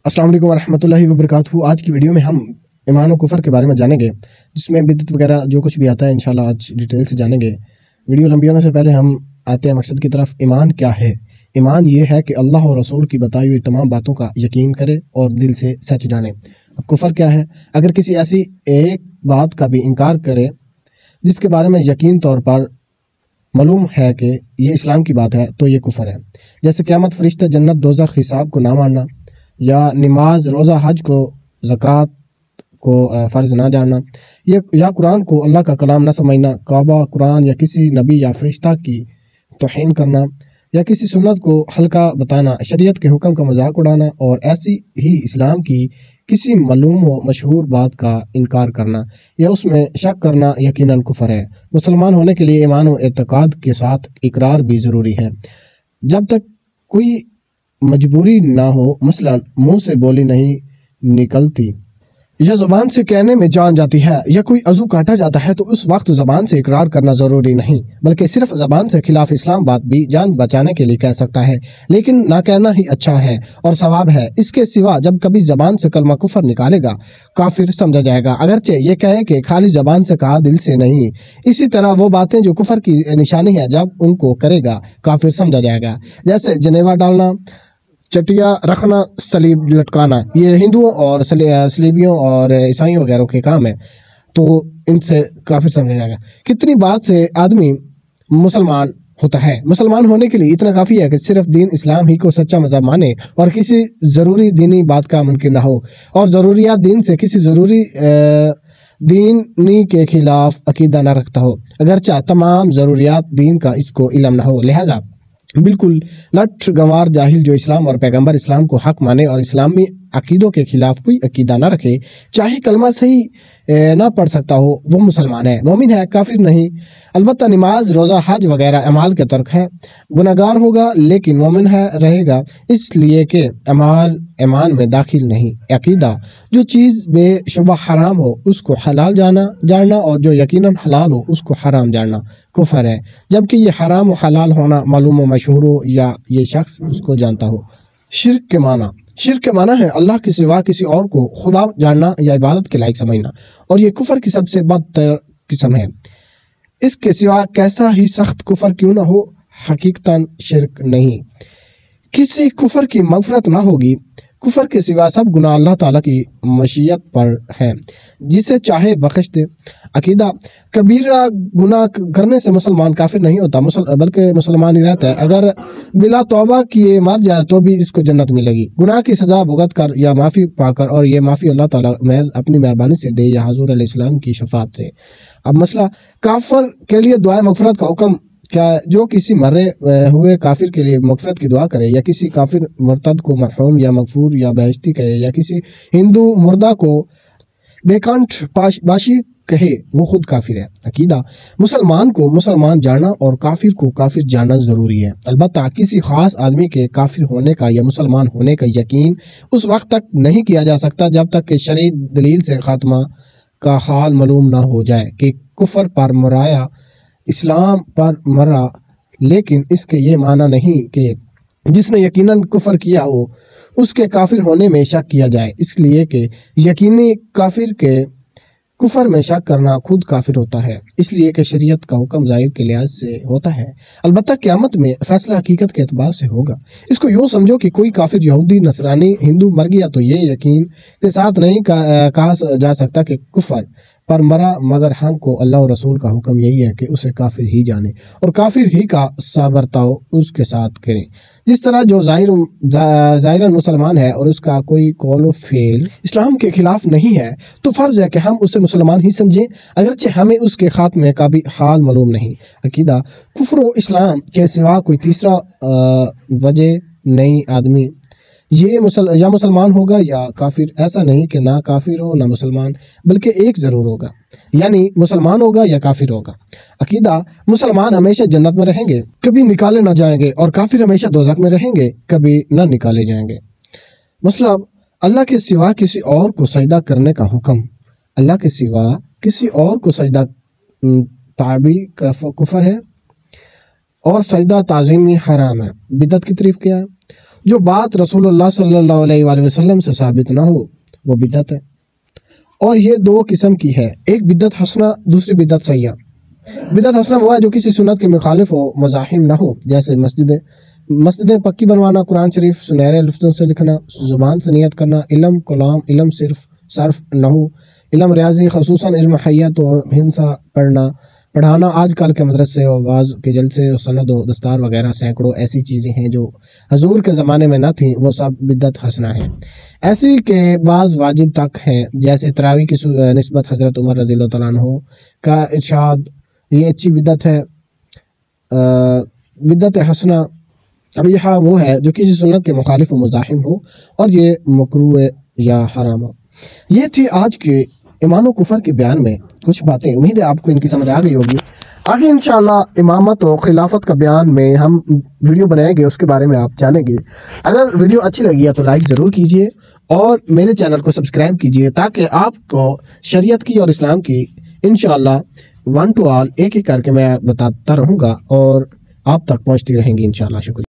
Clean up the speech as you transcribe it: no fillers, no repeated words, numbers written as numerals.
السلام علیکم ورحمۃ اللہ وبرکاتہ۔ آج کی ویڈیو میں ہم ایمان و کفر کے بارے میں جانیں گے، جس میں بدعت وغیرہ جو کچھ بھی آتا ہے انشاءاللہ آج ڈیٹیل سے جانیں گے۔ ویڈیو لمبی ہونے سے پہلے ہم آتے ہیں مقصد کی طرف۔ ایمان کیا ہے؟ ایمان یہ ہے کہ اللہ اور رسول کی بتائی ہوئی تمام باتوں کا یقین کرے اور دل سے سچ جانے۔ اب کفر کیا ہے؟ اگر کسی ایسی ایک بات کا بھی انکار کرے جس کے بارے میں یقین طور پر معلوم ہے کہ یہ اسلام کی بات ہے تو یہ کفر ہے، جیسے قیامت، فرشتے، جنت، دوزخ، حساب کو نہ ماننا، یا نماز، روزہ، حج کو، زکوٰۃ کو فرض نہ جاننا، یا قرآن کو اللہ کا کلام نہ سمجھنا، کعبہ، قرآن یا کسی نبی یا فرشتہ کی توہین کرنا، یا کسی سنت کو ہلکا بتانا، شریعت کے حکم کا مذاق اڑانا، اور ایسی ہی اسلام کی کسی معلوم و مشہور بات کا انکار کرنا یا اس میں شک کرنا یقیناً کفر ہے۔ مسلمان ہونے کے لیے ایمان و اعتقاد کے ساتھ اقرار بھی ضروری ہے۔ جب تک کوئی مجبوری نہ ہو، مثلا منہ سے بولی نہیں نکلتی یا زبان سے کہنے میں جان جاتی ہے، یا کوئی عضو کاٹا جاتا ہے، تو اس وقت زبان سے اقرار کرنا ضروری نہیں، بلکہ صرف زبان سے خلاف اسلام بات بھی جان بچانے کے لیے کہہ سکتا ہے، لیکن نہ کہنا ہی اچھا ہے اور ثواب ہے۔ اس کے سوا جب کبھی زبان سے کلمہ کفر نکالے گا کافر سمجھا جائے گا، اگرچہ یہ کہے کہ خالی زبان سے کہا، دل سے نہیں۔ اسی طرح وہ باتیں جو کفر کی نشانی ہے، جب ان کو کرے گا کافر سمجھا جائے گا، جیسے جنیوا ڈالنا، چٹیا رکھنا، صلیب لٹکانا، یہ ہندوؤں اور صلیبیوں اور عیسائیوں وغیرہ کے کام ہے، تو ان سے کافر سمجھا جائے گا۔ کتنی بات سے آدمی مسلمان ہوتا ہے؟ مسلمان ہونے کے لیے اتنا کافی ہے کہ صرف دین اسلام ہی کو سچا مذہب مانے اور کسی ضروری دینی بات کا منکر نہ ہو، اور ضروریات دین سے کسی ضروری دینی کے خلاف عقیدہ نہ رکھتا ہو، اگرچہ تمام ضروریات دین کا اس کو علم نہ ہو۔ لہذا بالکل لٹ گنوار جاہل جو اسلام اور پیغمبر اسلام کو حق مانے اور اسلامی عقیدوں کے خلاف کوئی عقیدہ نہ رکھے، چاہے کلمہ صحیح نہ پڑھ سکتا ہو، وہ مسلمان ہے، مومن ہے، کافر نہیں۔ البتہ نماز، روزہ، حج وغیرہ اعمال کے ترک ہے، گناہگار ہوگا لیکن مومن ہے رہے گا، اس لیے کہ اعمال ایمان میں داخل نہیں۔ عقیدہ، جو چیز بے شبہ حرام ہو اس کو حلال جاننا اور جو یقیناً حلال ہو اس کو حرام جاننا کفر ہے، جبکہ یہ حرام و حلال ہونا معلوم و مشہور ہو یا یہ شخص اس کو جانتا ہو۔ شرک کے معنی ہے اللہ کے سوا کسی اور کو خدا جاننا یا عبادت کے لائق سمجھنا، اور یہ کفر کی سب سے بدتر قسم ہے۔ اس کے سوا کیسا ہی سخت کفر کیوں نہ ہو، حقیقتاً شرک نہیں۔ کسی کفر کی مغفرت نہ ہوگی۔ کفر کے سوا سب گناہ اللہ تعالیٰ کی مشیت پر ہیں، جسے چاہے بخش دے۔ عقیدہ، کبیرہ گناہ کرنے سے مسلمان کافر نہیں ہوتا بلکہ مسلمان ہی رہتا ہے، اگر بلا توبہ کیے مر جائے تو بھی اس کو جنت ملے گی، گناہ کی سزا بھگت کر یا معافی پا کر، اور یہ معافی اللہ تعالیٰ محض اپنی مہربانی سے دے یا حضور علیہ السلام کی شفاعت سے۔ اب مسئلہ کافر کے لیے دعائے مغفرت کا حکم کیا ہے؟ جو کسی مرے ہوئے کافر کے لیے مغفرت کی دعا کرے، یا کسی کافر مرتد کو مرحوم یا مغفور یا بہشتی کہے، یا کسی ہندو مردہ کو بے کنٹھ باشی کہے، وہ خود کافر ہے۔ عقیدہ، مسلمان کو مسلمان جاننا اور کافر کو کافر جاننا ضروری ہے، البتہ کسی خاص آدمی کے کافر ہونے کا یا مسلمان ہونے کا یقین اس وقت تک نہیں کیا جا سکتا جب تک کہ شرعی دلیل سے خاتمہ کا حال معلوم نہ ہو جائے کہ کفر پر مرایا، اسلام پر مرا، لیکن اس کے یہ معنی نہیں کہ جس نے یقیناً کفر کیا ہو اس کے کافر ہونے میں شک کیا جائے، اس لیے کہ یقینی کافر کے کفر میں شک کرنا خود کافر ہوتا ہے، اس لیے کہ شریعت کا حکم ظاہر کے لحاظ سے ہوتا ہے، البتہ قیامت میں فیصلہ حقیقت کے اعتبار سے ہوگا۔ اس کو یوں سمجھو کہ کوئی کافر یہودی، نصرانی، ہندو مر گیا تو یہ یقین کے ساتھ نہیں کہا جا سکتا کہ کفر پر مرا، مگر ہم کو اللہ اور رسول کا حکم یہی ہے کہ اسے کافر ہی جانے اور کافر ہی کا برتاؤ اس کے ساتھ کریں۔ جس طرح جو ظاہراً مسلمان ہے اور اس کا کوئی قول و فعل اسلام کے خلاف نہیں ہے تو فرض ہے کہ ہم اسے مسلمان ہی سمجھیں، اگرچہ ہمیں اس کے خاتمے کا بھی حال معلوم نہیں۔ عقیدہ، کفر و اسلام کے سوا کوئی تیسرا وجہ نہیں، آدمی یا مسلمان ہوگا یا کافر، ایسا نہیں کہ نہ کافر ہو نہ مسلمان، بلکہ ایک ضرور ہوگا، یعنی مسلمان ہوگا یا کافر ہوگا۔ عقیدہ، مسلمان ہمیشہ جنت میں رہیں گے، کبھی نکالے نہ جائیں گے، اور کافر ہمیشہ دوزخ میں رہیں گے، کبھی نہ نکالے جائیں گے۔ مطلب اللہ کے سوا کسی اور کو سجدہ کرنے کا حکم، اللہ کے سوا کسی اور کو سجدہ تعبی کفر ہے اور سجدہ تعظیمی حرام ہے۔ بدعت کی تعریف کیا ہے؟ جو بات رسول اللہ صلی اللہ علیہ وآلہ وسلم سے ثابت نہ ہو وہ بدعت ہے، اور یہ دو قسم کی ہے، ایک بدعت حسنہ، دوسری بدعت سیئہ۔ بدعت حسنہ وہ ہے جو کسی سنت کے مخالف ہو، مزاحم نہ ہو، جیسے مسجدیں پکی بنوانا، قرآن شریف سنہرے لفظوں سے لکھنا، زبان سے نیت کرنا، علم کلام، علم صرف نحو، علم ریاضی، خصوصاً علم حیات و ہندسہ پڑھانا۔ آج کل کے مدرسے و واعظ کے جلسے و سند و دستار وغیرہ سینکڑوں ایسی چیزیں ہیں جو حضور کے زمانے میں نہ تھیں، وہ سب بدعت حسنہ ہیں۔ ایسی کے بعض واجب تک ہیں، جیسے تراویح کی نسبت حضرت عمر رضی اللہ تعالیٰ عنہ کا ارشاد، یہ اچھی بدعت ہے۔ بدعت حسنہ اب یہاں وہ ہے جو کسی سنت کے مخالف و مزاحم ہو اور یہ مکروہ یا حرام ہو۔ یہ تھی آج کے ایمان و کفر کے بیان میں کچھ باتیں، امید ہے آپ کو ان کی سمجھ آ گئی ہوگی۔ آگے انشاءاللہ امامت و خلافت کا بیان میں ہم ویڈیو بنائیں گے، اس کے بارے میں آپ جانیں گے۔ اگر ویڈیو اچھی لگی ہے تو لائک ضرور کیجئے اور میرے چینل کو سبسکرائب کیجئے، تاکہ آپ کو شریعت کی اور اسلام کی انشاءاللہ ون ٹو آل ایک ایک کر کے میں بتاتا رہوں گا اور آپ تک پہنچتی رہیں گی انشاءاللہ۔ شکریہ۔